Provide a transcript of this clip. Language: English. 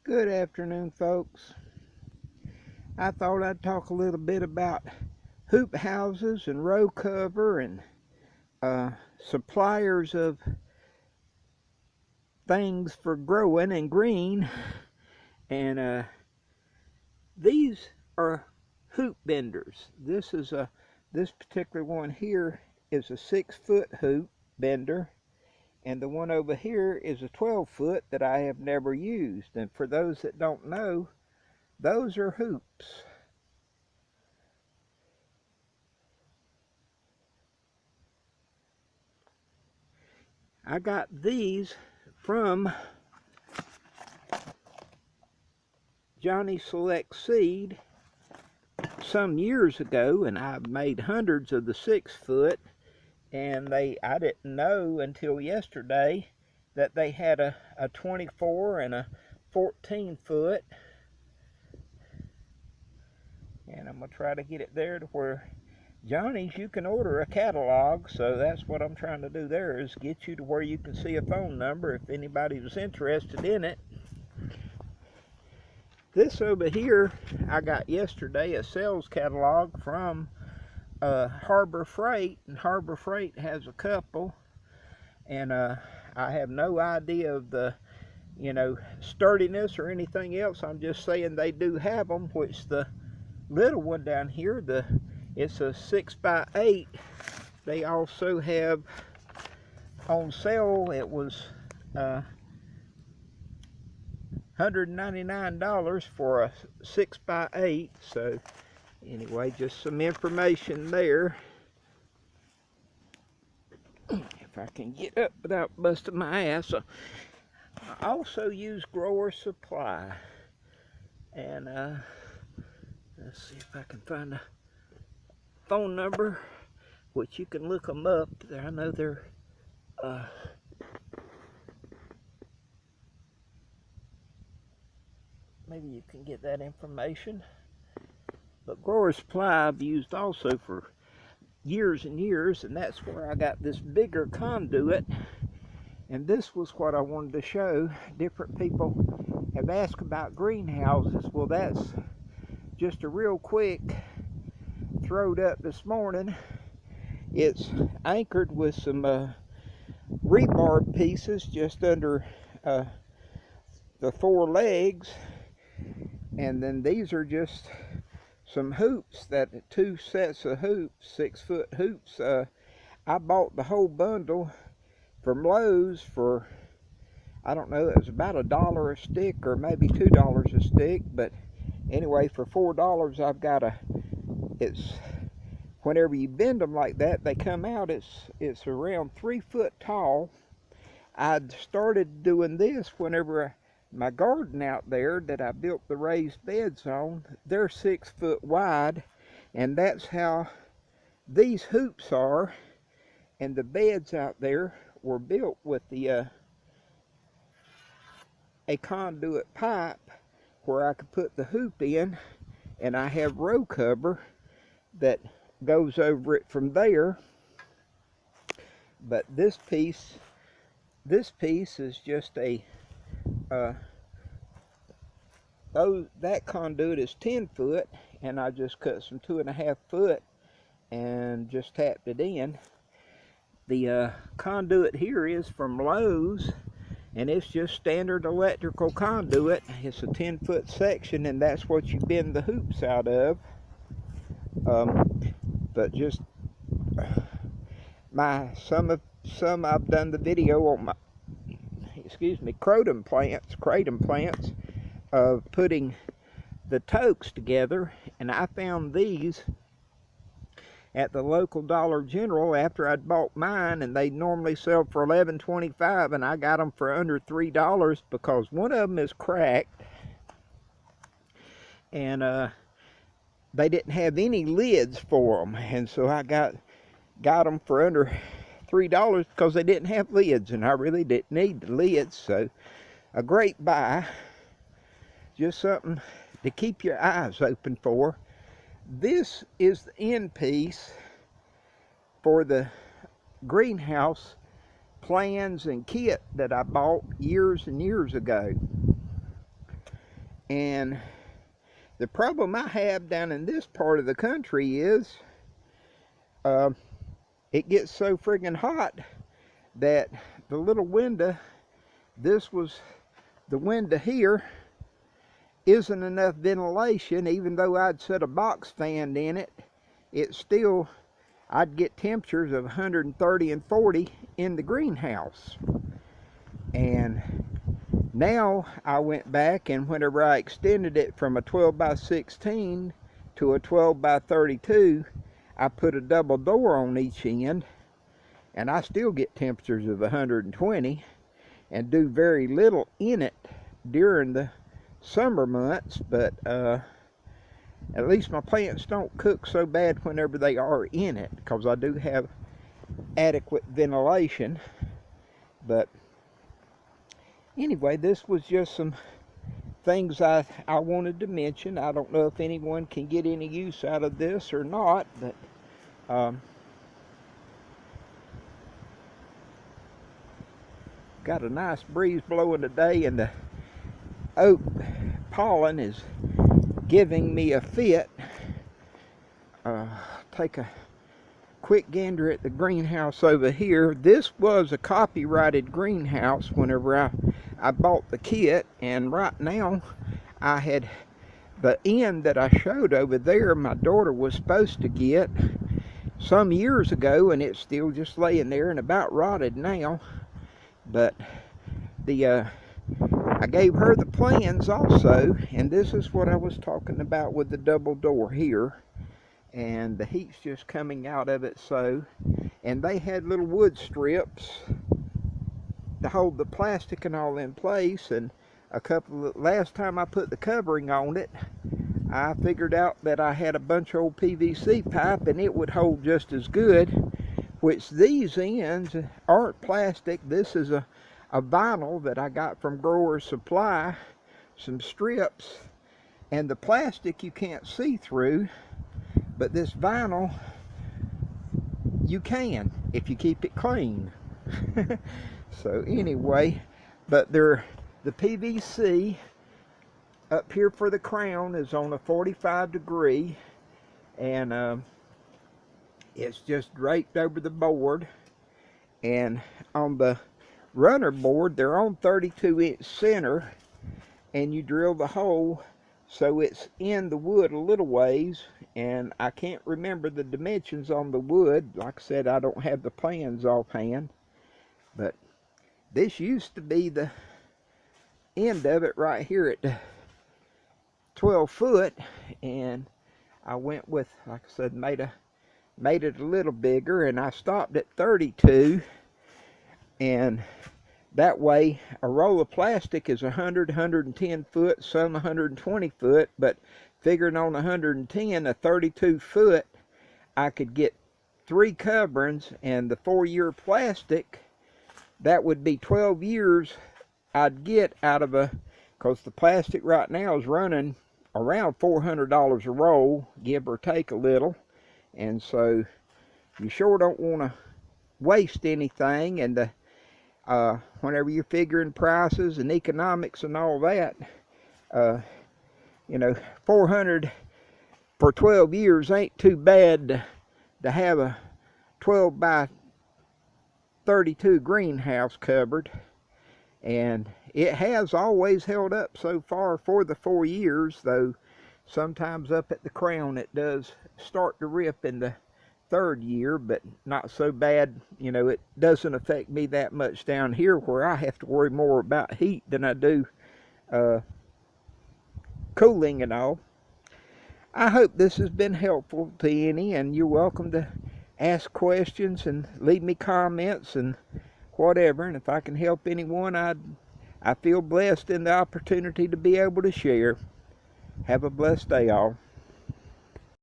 Good afternoon, folks. I thought I'd talk a little bit about hoop houses and row cover and suppliers of things for growing and green. And these are hoop benders. This particular one here is a 6-foot hoop bender, and the one over here is a 12-foot that I have never used. And for those that don't know, those are hoops. I got these from Johnny Select Seed some years ago, and I've made hundreds of the 6-foot, and I didn't know until yesterday that they had a 24 and a 14-foot, and I'm going to try to get it there to where Johnny's, you can order a catalog, so that's what I'm trying to do there, is get you to where you can see a phone number if anybody was interested in it. This over here I got yesterday, a sales catalog from Harbor Freight, and Harbor Freight has a couple, and I have no idea of the sturdiness or anything else. I'm just saying they do have them, which the little one down here, it's a 6x8. They also have on sale, it was $199 for a 6x8. So anyway, just some information there. If I can get up without busting my ass. I also use Grower Supply, and let's see if I can find a phone number, which you can look them up. I know they're maybe you can get that information. But Grower Supply I've used also for years and years, and that's where I got this bigger conduit. And this was what I wanted to show. Different people have asked about greenhouses. Well, that's just a real quick throwed up this morning. It's anchored with some rebar pieces just under the 4 legs, and then these are just some hoops, that 2 sets of hoops, 6-foot hoops. I bought the whole bundle from Lowe's for, I don't know, it was about $1 a stick or maybe $2 a stick, but anyway, for $4 I've got it's whenever you bend them like that, they come out, it's around 3 foot tall. I'd started doing this whenever my garden out there that I built the raised beds on, they're 6 foot wide, and that's how these hoops are. And the beds out there were built with a conduit pipe where I could put the hoop in, and I have row cover that goes over it from there. But this piece is just a that conduit is 10 foot, and I just cut some 2.5 foot and just tapped it in. The conduit here is from Lowe's, and it's just standard electrical conduit. It's a 10-foot section, and that's what you bend the hoops out of. But just some I've done the video on my kratom plants of putting the toques together, and I found these at the local Dollar General after I'd bought mine, and they normally sell for $11.25, and I got them for under $3 because one of them is cracked, and they didn't have any lids for them, and so I got them for under $3 because they didn't have lids, and I really didn't need the lids. So a great buy, just something to keep your eyes open for. This is the end piece for the greenhouse plans and kit that I bought years and years ago. And the problem I have down in this part of the country is it gets so friggin' hot that the little window, this was the window here, isn't enough ventilation. Even though I'd set a box fan in it, it's still, I'd get temperatures of 130 and 40 in the greenhouse. And now I went back, and whenever I extended it from a 12 by 16 to a 12 by 32, I put a double door on each end, and I still get temperatures of 120 and do very little in it during the summer months. But at least my plants don't cook so bad whenever they are in it, because I do have adequate ventilation. But anyway, this was just some things I wanted to mention. I don't know if anyone can get any use out of this or not, but got a nice breeze blowing today, and the oak pollen is giving me a fit. Take a quick gander at the greenhouse over here. This was a copyrighted greenhouse whenever I bought the kit, and right now I had the end that I showed over there, my daughter was supposed to get some years ago, and it's still just laying there and about rotted now. But I gave her the plans also, and this is what I was talking about with the double door here. And the heat's just coming out of it, so, and they had little wood strips to hold the plastic and all in place. And last time I put the covering on it, I figured out that I had a bunch of old PVC pipe and it would hold just as good, which these ends aren't plastic. This is a vinyl that I got from Growers Supply, some strips, and the plastic you can't see through, but this vinyl you can if you keep it clean. So anyway, but the PVC up here for the crown is on a 45 degree, and it's just draped over the board. And on the runner board, they're on 32-inch center, and you drill the hole so it's in the wood a little ways. And I can't remember the dimensions on the wood. Like I said, I don't have the plans offhand, but this used to be the end of it right here at the 12 foot, and I went with, like I said, made it a little bigger, and I stopped at 32. And that way a roll of plastic is 110 foot, some 120 foot, but figuring on 110, a 32 foot, I could get 3 coverings, and the 4-year plastic, that would be 12 years I'd get out of because the plastic right now is running around $400 a roll, give or take a little. And so you sure don't want to waste anything. And whenever you're figuring prices and economics and all that, you know, $400 for 12 years ain't too bad to have a 12 by 32 greenhouse covered. And it has always held up so far for the 4 years, though sometimes up at the crown it does start to rip in the 3rd year, but not so bad. You know, it doesn't affect me that much down here, where I have to worry more about heat than I do cooling and all. I hope this has been helpful to any, and you're welcome to ask questions and leave me comments and whatever. And if I can help anyone, I feel blessed in the opportunity to be able to share. Have a blessed day, all.